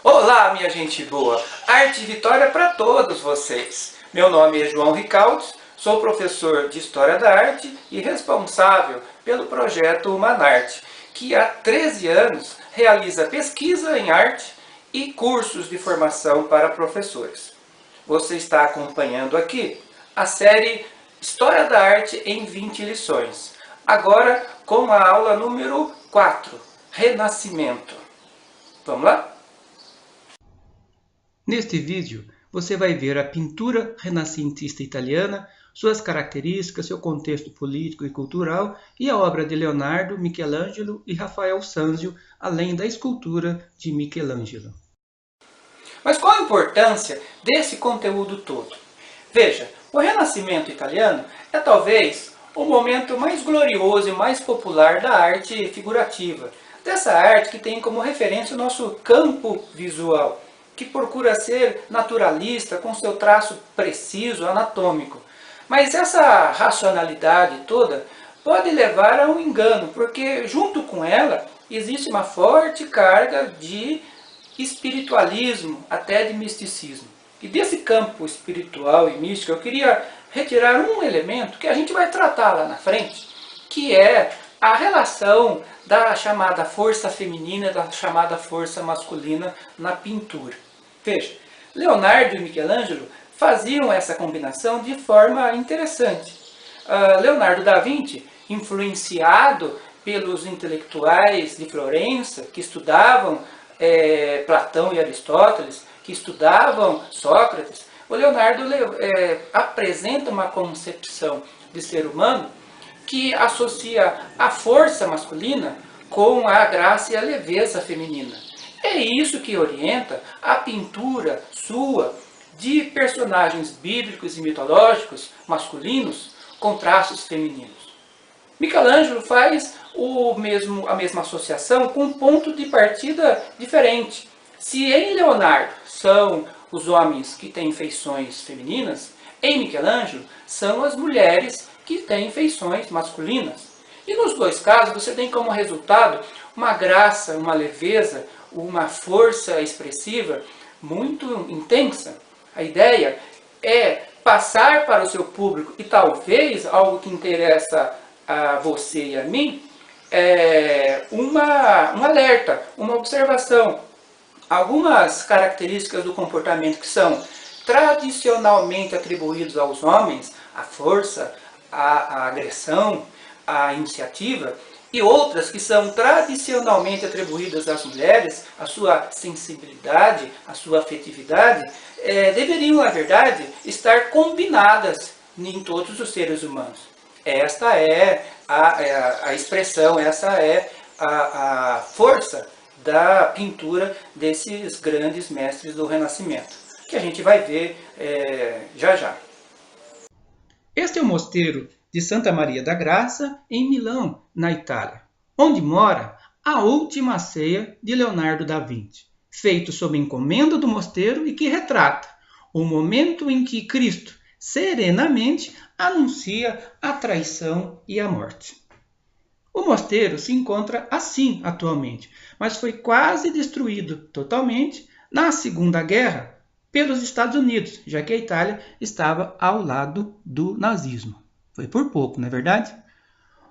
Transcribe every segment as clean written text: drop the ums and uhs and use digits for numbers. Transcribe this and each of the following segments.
Olá, minha gente boa! Arte e vitória para todos vocês! Meu nome é João Ricaldes, sou professor de História da Arte e responsável pelo projeto Humanarte, que há 13 anos realiza pesquisa em arte e cursos de formação para professores. Você está acompanhando aqui a série História da Arte em 20 lições, agora com a aula número 4, Renascimento. Vamos lá? Neste vídeo, você vai ver a pintura renascentista italiana, suas características, seu contexto político e cultural e a obra de Leonardo, Michelangelo e Rafael Sanzio, além da escultura de Michelangelo. Mas qual a importância desse conteúdo todo? Veja, o Renascimento italiano é talvez o momento mais glorioso e mais popular da arte figurativa, dessa arte que tem como referência o nosso campo visual, que procura ser naturalista, com seu traço preciso, anatômico. Mas essa racionalidade toda pode levar a um engano, porque junto com ela existe uma forte carga de espiritualismo, até de misticismo. E desse campo espiritual e místico eu queria retirar um elemento que a gente vai tratar lá na frente, que é a relação da chamada força feminina e da chamada força masculina na pintura. Veja, Leonardo e Michelangelo faziam essa combinação de forma interessante. Leonardo da Vinci, influenciado pelos intelectuais de Florença, que estudavam Platão e Aristóteles, que estudavam Sócrates, o Leonardo apresenta uma concepção de ser humano que associa a força masculina com a graça e a leveza feminina. É isso que orienta a pintura sua de personagens bíblicos e mitológicos masculinos com traços femininos. Michelangelo faz a mesma associação com um ponto de partida diferente. Se em Leonardo são os homens que têm feições femininas, em Michelangelo são as mulheres que têm feições masculinas. E nos dois casos você tem como resultado uma graça, uma leveza, uma força expressiva muito intensa. A ideia é passar para o seu público, e talvez algo que interessa a você e a mim, um alerta, uma observação. Algumas características do comportamento que são tradicionalmente atribuídos aos homens, a força, a agressão, a iniciativa, e outras que são tradicionalmente atribuídas às mulheres, a sua sensibilidade, a sua afetividade, deveriam, na verdade, estar combinadas em todos os seres humanos. Esta é a expressão, essa é a força da pintura desses grandes mestres do Renascimento, que a gente vai ver já já. Este é o mosteiro de Santa Maria da Graça, em Milão, na Itália, onde mora a última ceia de Leonardo da Vinci, feito sob encomenda do mosteiro e que retrata o momento em que Cristo serenamente anuncia a traição e a morte. O mosteiro se encontra assim atualmente, mas foi quase destruído totalmente na Segunda Guerra pelos Estados Unidos, já que a Itália estava ao lado do nazismo. Foi por pouco, não é verdade?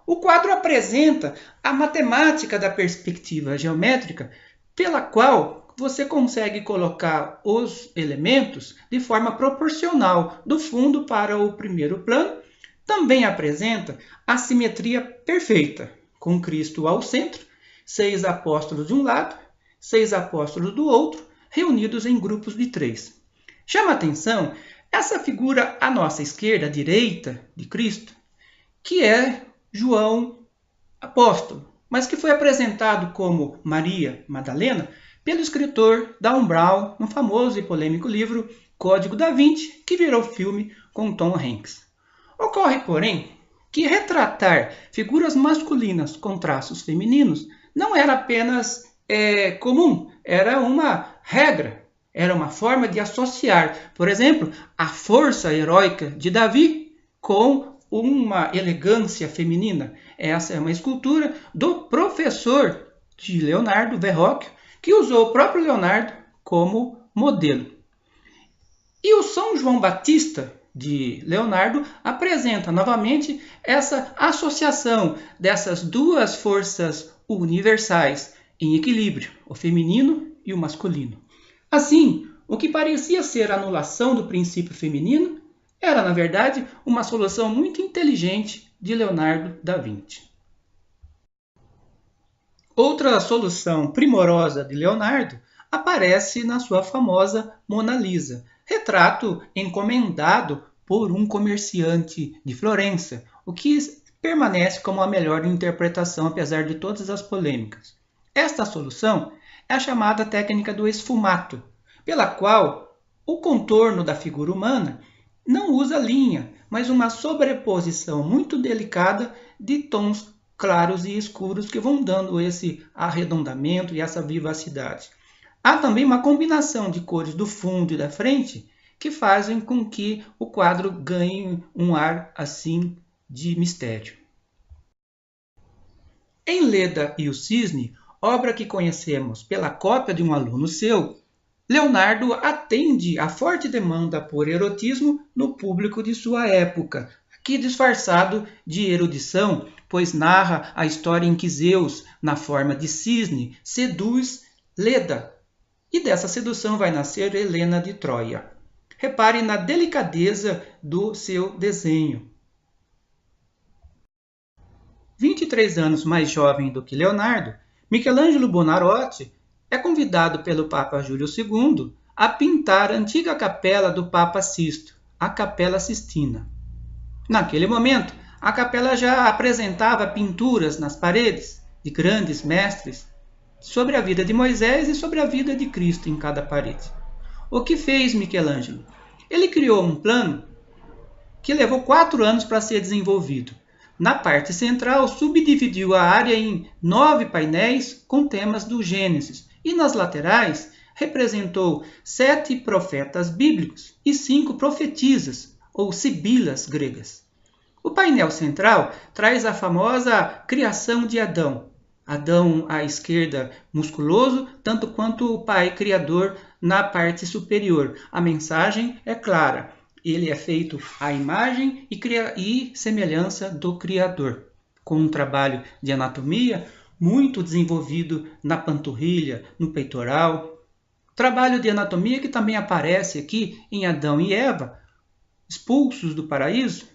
O quadro apresenta a matemática da perspectiva geométrica, pela qual você consegue colocar os elementos de forma proporcional do fundo para o primeiro plano. Também apresenta a simetria perfeita, com Cristo ao centro, 6 apóstolos de um lado, 6 apóstolos do outro, reunidos em grupos de 3. Chama a atenção essa figura à nossa esquerda, à direita de Cristo, que é João apóstolo, mas que foi apresentado como Maria Madalena pelo escritor Dan Brown no famoso e polêmico livro Código da Vinci, que virou filme com Tom Hanks. Ocorre, porém, que retratar figuras masculinas com traços femininos não era apenas comum, era uma regra, era uma forma de associar, por exemplo, a força heróica de Davi com uma elegância feminina. Essa é uma escultura do professor de Leonardo, Verrocchio, que usou o próprio Leonardo como modelo. E o São João Batista de Leonardo apresenta novamente essa associação dessas duas forças universais em equilíbrio, o feminino e o masculino. Assim, o que parecia ser a anulação do princípio feminino era, na verdade, uma solução muito inteligente de Leonardo da Vinci. Outra solução primorosa de Leonardo aparece na sua famosa Mona Lisa, retrato encomendado por um comerciante de Florença, o que permanece como a melhor interpretação apesar de todas as polêmicas. Esta solução é a chamada técnica do esfumato, pela qual o contorno da figura humana não usa linha, mas uma sobreposição muito delicada de tons claros e escuros que vão dando esse arredondamento e essa vivacidade. Há também uma combinação de cores do fundo e da frente que fazem com que o quadro ganhe um ar assim de mistério. Em Leda e o Cisne, obra que conhecemos pela cópia de um aluno seu, Leonardo atende à forte demanda por erotismo no público de sua época, aqui disfarçado de erudição, pois narra a história em que Zeus, na forma de cisne, seduz Leda. E dessa sedução vai nascer Helena de Troia. Repare na delicadeza do seu desenho. 23 anos mais jovem do que Leonardo, Michelangelo Buonarroti é convidado pelo Papa Júlio II a pintar a antiga capela do Papa Sisto, a Capela Sistina. Naquele momento, a capela já apresentava pinturas nas paredes de grandes mestres sobre a vida de Moisés e sobre a vida de Cristo em cada parede. O que fez Michelangelo? Ele criou um plano que levou 4 anos para ser desenvolvido. Na parte central, subdividiu a área em 9 painéis com temas do Gênesis, e nas laterais representou 7 profetas bíblicos e 5 profetisas, ou sibilas gregas. O painel central traz a famosa criação de Adão. Adão à esquerda musculoso, tanto quanto o Pai Criador na parte superior. A mensagem é clara. Ele é feito à imagem e semelhança do Criador, com um trabalho de anatomia muito desenvolvido na panturrilha, no peitoral. Trabalho de anatomia que também aparece aqui em Adão e Eva, expulsos do paraíso,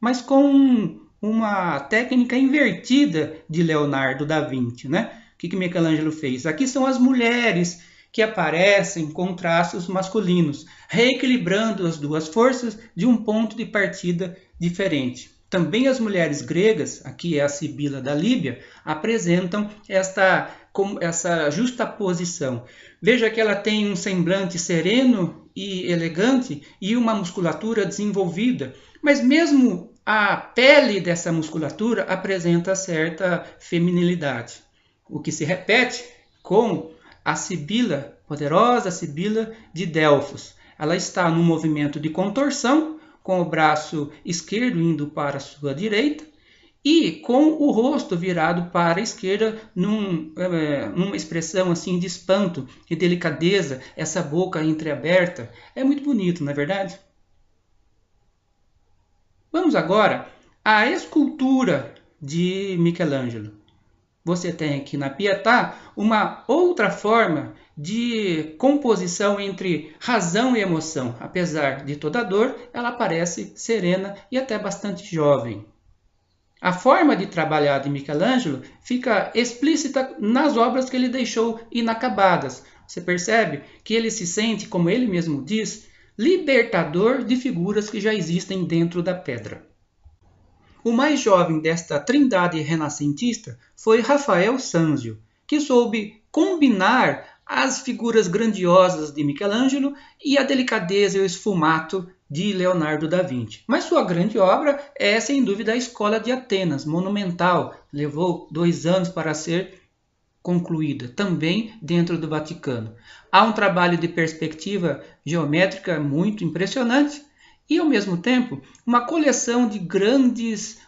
mas com uma técnica invertida de Leonardo da Vinci, né? O que Michelangelo fez? Aqui são as mulheres que aparecem com traços masculinos, reequilibrando as duas forças de um ponto de partida diferente. Também as mulheres gregas, aqui é a Sibila da Líbia, apresentam essa justaposição. Veja que ela tem um semblante sereno e elegante e uma musculatura desenvolvida, mas mesmo a pele dessa musculatura apresenta certa feminilidade, o que se repete com a Sibila, poderosa Sibila de Delfos. Ela está num movimento de contorção, com o braço esquerdo indo para a sua direita e com o rosto virado para a esquerda numa expressão assim de espanto e delicadeza, essa boca entreaberta. É muito bonito, não é verdade? Vamos agora à escultura de Michelangelo. Você tem aqui na Pietà uma outra forma de composição entre razão e emoção. Apesar de toda a dor, ela parece serena e até bastante jovem. A forma de trabalhar de Michelangelo fica explícita nas obras que ele deixou inacabadas. Você percebe que ele se sente, como ele mesmo diz, libertador de figuras que já existem dentro da pedra. O mais jovem desta trindade renascentista foi Rafael Sanzio, que soube combinar as figuras grandiosas de Michelangelo e a delicadeza e o esfumato de Leonardo da Vinci. Mas sua grande obra é, sem dúvida, a Escola de Atenas, monumental. Levou 2 anos para ser concluída, também dentro do Vaticano. Há um trabalho de perspectiva geométrica muito impressionante e, ao mesmo tempo, uma coleção de grandes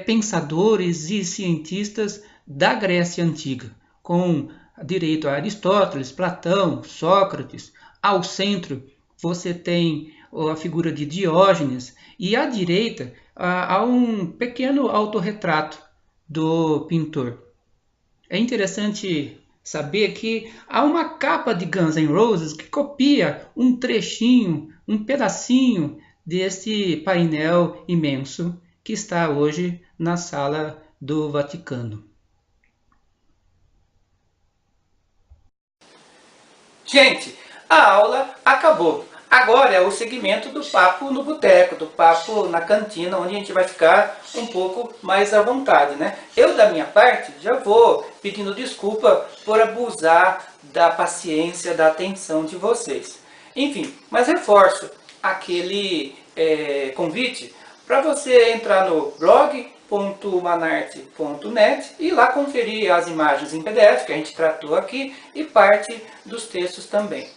pensadores e cientistas da Grécia Antiga, com direito a Aristóteles, Platão, Sócrates. Ao centro você tem a figura de Diógenes e à direita há um pequeno autorretrato do pintor. É interessante saber que há uma capa de Guns N' Roses que copia um trechinho, um pedacinho desse painel imenso que está hoje na sala do Vaticano. Gente, a aula acabou. Agora é o segmento do papo no boteco, do papo na cantina, onde a gente vai ficar um pouco mais à vontade, né? Eu, da minha parte, já vou pedindo desculpa por abusar da paciência, da atenção de vocês. Enfim, mas reforço aquele convite para você entrar no blog.manarte.net e lá conferir as imagens em PDF que a gente tratou aqui e parte dos textos também.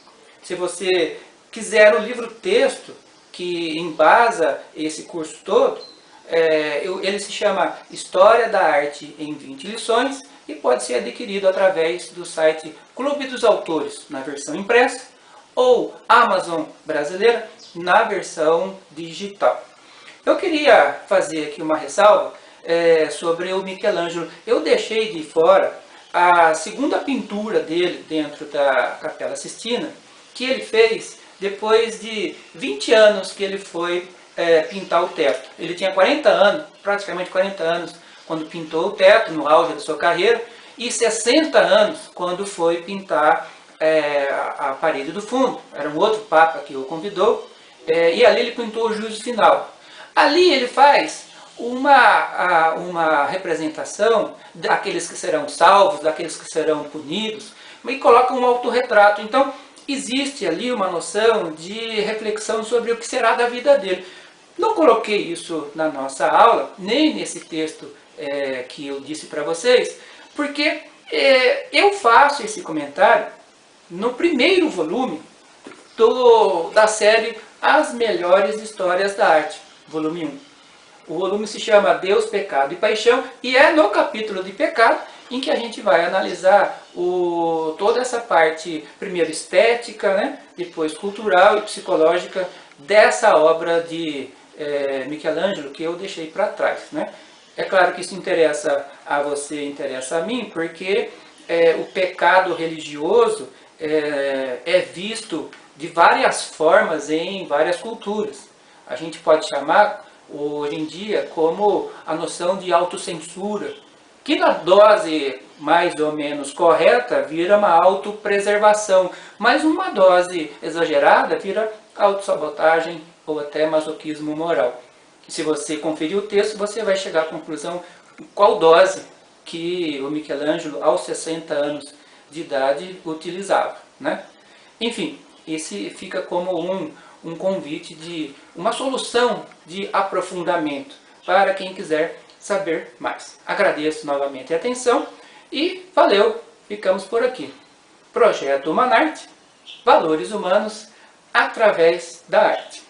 Se você quiser o livro-texto que embasa esse curso todo, ele se chama História da Arte em 20 lições e pode ser adquirido através do site Clube dos Autores, na versão impressa, ou Amazon brasileira, na versão digital. Eu queria fazer aqui uma ressalva sobre o Michelangelo. Eu deixei de fora a segunda pintura dele dentro da Capela Sistina, que ele fez depois de 20 anos que ele foi pintar o teto. Ele tinha 40 anos, praticamente 40 anos, quando pintou o teto, no auge da sua carreira, e 60 anos quando foi pintar a parede do fundo. Era um outro papa que o convidou, e ali ele pintou o juízo final. Ali ele faz uma representação daqueles que serão salvos, daqueles que serão punidos, e coloca um autorretrato. Então, existe ali uma noção de reflexão sobre o que será da vida dele. Não coloquei isso na nossa aula, nem nesse texto que eu disse para vocês, porque eu faço esse comentário no primeiro volume da série As Melhores Histórias da Arte, volume 1. O volume se chama Deus, Pecado e Paixão e é no capítulo de pecado em que a gente vai analisar toda essa parte, primeiro estética, né? Depois cultural e psicológica dessa obra de Michelangelo que eu deixei para trás, né? É claro que isso interessa a você, interessa a mim, porque o pecado religioso é visto de várias formas em várias culturas. A gente pode chamar hoje em dia como a noção de autocensura, que na dose mais ou menos correta vira uma autopreservação, mas uma dose exagerada vira autossabotagem ou até masoquismo moral. Se você conferir o texto, você vai chegar à conclusão qual dose que o Michelangelo, aos 60 anos de idade, utilizava, né? Enfim, esse fica como um convite de uma solução de aprofundamento para quem quiser saber mais. Agradeço novamente a atenção e valeu, ficamos por aqui. Projeto Humanarte, valores humanos através da arte.